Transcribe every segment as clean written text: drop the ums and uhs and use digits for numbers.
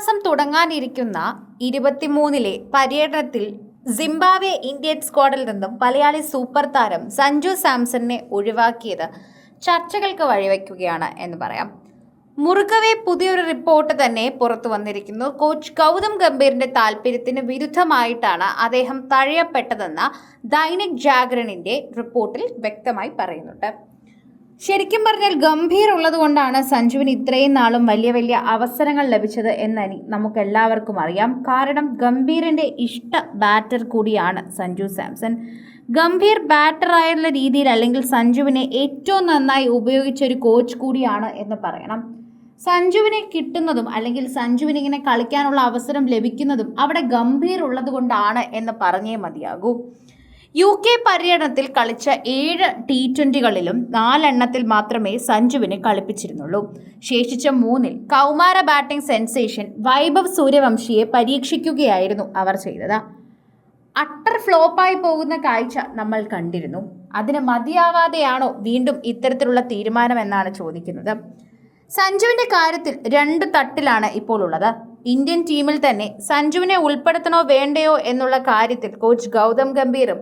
മാസം തുടങ്ങാനിരിക്കുന്ന 23-ലെ പര്യടനത്തിൽ Zimbabwe Indian സ്ക്വാഡിൽ നിന്നും Malayali super താരം സഞ്ജു സാംസണിനെ ഒഴിവാക്കിയത് ചർച്ചകൾക്ക് വഴിവെക്കുകയാണ് എന്ന് പറയാം. മുറുകവെ പുതിയൊരു റിപ്പോർട്ട് തന്നെ പുറത്തു വന്നിരിക്കുന്നു. കോച്ച് ഗൗതം ഗംഭീറിന്റെ താല്പര്യത്തിന് വിരുദ്ധമായിട്ടാണ് അദ്ദേഹം തഴയപ്പെട്ടതെന്ന ദൈനിക് ജാഗരണിന്റെ റിപ്പോർട്ടിൽ വ്യക്തമായി പറയുന്നുണ്ട്. ശരിക്കും പറഞ്ഞാൽ ഗംഭീർ ഉള്ളതുകൊണ്ടാണ് സഞ്ജുവിന് ഇത്രയും നാളും വലിയ വലിയ അവസരങ്ങൾ ലഭിച്ചത് എന്ന് നമുക്ക് എല്ലാവർക്കും അറിയാം. കാരണം ഗംഭീറിന്റെ ഇഷ്ട ബാറ്റർ കൂടിയാണ് സഞ്ജു സാംസൺ. ഗംഭീർ ബാറ്ററായുള്ള രീതിയിൽ അല്ലെങ്കിൽ സഞ്ജുവിനെ ഏറ്റവും നന്നായി ഉപയോഗിച്ച ഒരു കോച്ച് കൂടിയാണ് എന്ന് പറയണം. സഞ്ജുവിനെ കിട്ടുന്നതും അല്ലെങ്കിൽ സഞ്ജുവിന് ഇങ്ങനെ കളിക്കാനുള്ള അവസരം ലഭിക്കുന്നതും അവിടെ ഗംഭീർ ഉള്ളത് കൊണ്ടാണ് എന്ന് പറഞ്ഞേ മതിയാകൂ. UK പര്യടനത്തിൽ കളിച്ച 7 T20കളിലും 4 എണ്ണത്തിൽ മാത്രമേ സഞ്ജുവിനെ കളിപ്പിച്ചിരുന്നുള്ളൂ. ശേഷിച്ച 3-ൽ കൗമാര ബാറ്റിംഗ് സെൻസേഷൻ വൈഭവ് സൂര്യവംശിയെ പരീക്ഷിക്കുകയായിരുന്നു അവർ ചെയ്തത്. അട്ടർ ഫ്ലോപ്പായി പോകുന്ന കാഴ്ച നമ്മൾ കണ്ടിരുന്നു. അതിന് മതിയാവാതെയാണോ വീണ്ടും ഇത്തരത്തിലുള്ള തീരുമാനം എന്നാണ് ചോദിക്കുന്നത്. സഞ്ജുവിന്റെ കാര്യത്തിൽ 2 തട്ടിലാണ് ഇപ്പോൾ ഉള്ളത്. ഇന്ത്യൻ ടീമിൽ തന്നെ സഞ്ജുവിനെ ഉൾപ്പെടുത്തണോ വേണ്ടയോ എന്നുള്ള കാര്യത്തിൽ കോച്ച് ഗൗതം ഗംഭീറും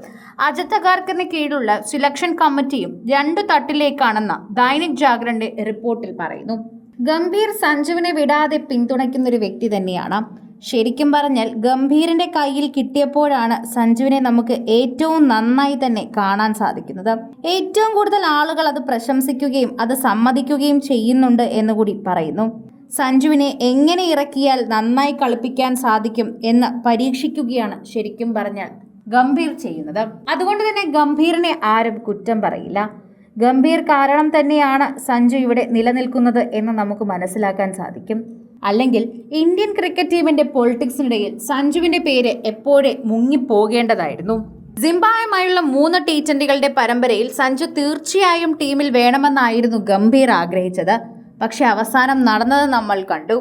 അജിത് അഗാർക്കറിന് കീഴിലുള്ള സെലക്ഷൻ കമ്മിറ്റിയും 2 തട്ടിലേക്കാണെന്ന് ദൈനിക് ജാഗരന്റെ റിപ്പോർട്ടിൽ പറയുന്നു. ഗംഭീർ സഞ്ജുവിനെ വിടാതെ പിന്തുണയ്ക്കുന്ന ഒരു വ്യക്തി തന്നെയാണ്. ശരിക്കും പറഞ്ഞാൽ ഗംഭീറിന്റെ കയ്യിൽ കിട്ടിയപ്പോഴാണ് സഞ്ജുവിനെ നമുക്ക് ഏറ്റവും നന്നായി തന്നെ കാണാൻ സാധിക്കുന്നത്. ഏറ്റവും കൂടുതൽ ആളുകൾ അത് പ്രശംസിക്കുകയും അത് സമ്മതിക്കുകയും ചെയ്യുന്നുണ്ട് എന്നുകൂടി പറയുന്നു. സഞ്ജുവിനെ എങ്ങനെ ഇറക്കിയാൽ നന്നായി കളിപ്പിക്കാൻ സാധിക്കും എന്ന് പരീക്ഷിക്കുകയാണ് ശരിക്കും പറഞ്ഞാൽ ഗംഭീർ ചെയ്യുന്നത്. അതുകൊണ്ട് തന്നെ ഗംഭീറിനെ ആരും കുറ്റം പറയില്ല. ഗംഭീർ കാരണം തന്നെയാണ് സഞ്ജു ഇവിടെ നിലനിൽക്കുന്നത് എന്ന് നമുക്ക് മനസ്സിലാക്കാൻ സാധിക്കും. അല്ലെങ്കിൽ ഇന്ത്യൻ ക്രിക്കറ്റ് ടീമിന്റെ പൊളിറ്റിക്സിനിടയിൽ സഞ്ജുവിന്റെ പേര് എപ്പോഴേ മുങ്ങിപ്പോകേണ്ടതായിരുന്നു. സിംബാബ്വേയുമായുള്ള 3 T20കളുടെ പരമ്പരയിൽ സഞ്ജു തീർച്ചയായും ടീമിൽ വേണമെന്നായിരുന്നു ഗംഭീർ ആഗ്രഹിച്ചത്. പക്ഷെ അവസാനം നടന്നത് നമ്മൾ കണ്ടു.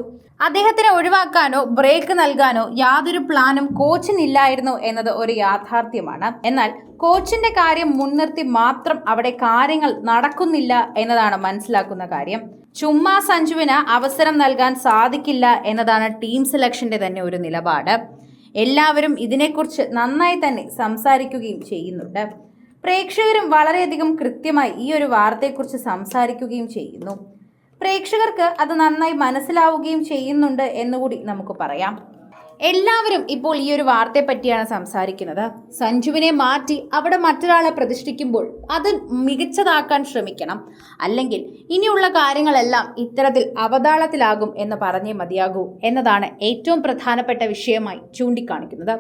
അദ്ദേഹത്തിനെ ഒഴിവാക്കാനോ ബ്രേക്ക് നൽകാനോ യാതൊരു പ്ലാനും കോച്ചിനില്ലായിരുന്നു എന്നത് ഒരു യാഥാർത്ഥ്യമാണ്. എന്നാൽ കോച്ചിന്റെ കാര്യം മുൻനിർത്തി മാത്രം അവിടെ കാര്യങ്ങൾ നടക്കുന്നില്ല എന്നതാണ് മനസ്സിലാക്കുന്ന കാര്യം. ചുമ്മാ സഞ്ജുവിന് അവസരം നൽകാൻ സാധിക്കില്ല എന്നതാണ് ടീം സെലക്ഷന്റെ തന്നെ ഒരു നിലപാട്. എല്ലാവരും ഇതിനെക്കുറിച്ച് നന്നായി തന്നെ സംസാരിക്കുകയും ചെയ്യുന്നുണ്ട്. പ്രേക്ഷകരും വളരെയധികം കൃത്യമായി ഈ ഒരു വാർത്തയെക്കുറിച്ച് സംസാരിക്കുകയും ചെയ്യുന്നു. പ്രേക്ഷകർക്ക് അത് നന്നായി മനസ്സിലാവുകയും ചെയ്യുന്നുണ്ട് എന്നുകൂടി നമുക്ക് പറയാം. എല്ലാവരും ഇപ്പോൾ ഈ ഒരു വാർത്തയെ പറ്റിയാണ് സംസാരിക്കുന്നത്. സഞ്ജുവിനെ മാറ്റി അവിടെ മറ്റൊരാളെ പ്രതിഷ്ഠിക്കുമ്പോൾ അത് മികച്ചതാക്കാൻ ശ്രമിക്കണം. അല്ലെങ്കിൽ ഇനിയുള്ള കാര്യങ്ങളെല്ലാം ഇത്തരത്തിൽ അവതാളത്തിലാകും എന്ന് പറഞ്ഞേ മതിയാകൂ എന്നതാണ് ഏറ്റവും പ്രധാനപ്പെട്ട വിഷയമായി ചൂണ്ടിക്കാണിക്കുന്നത്.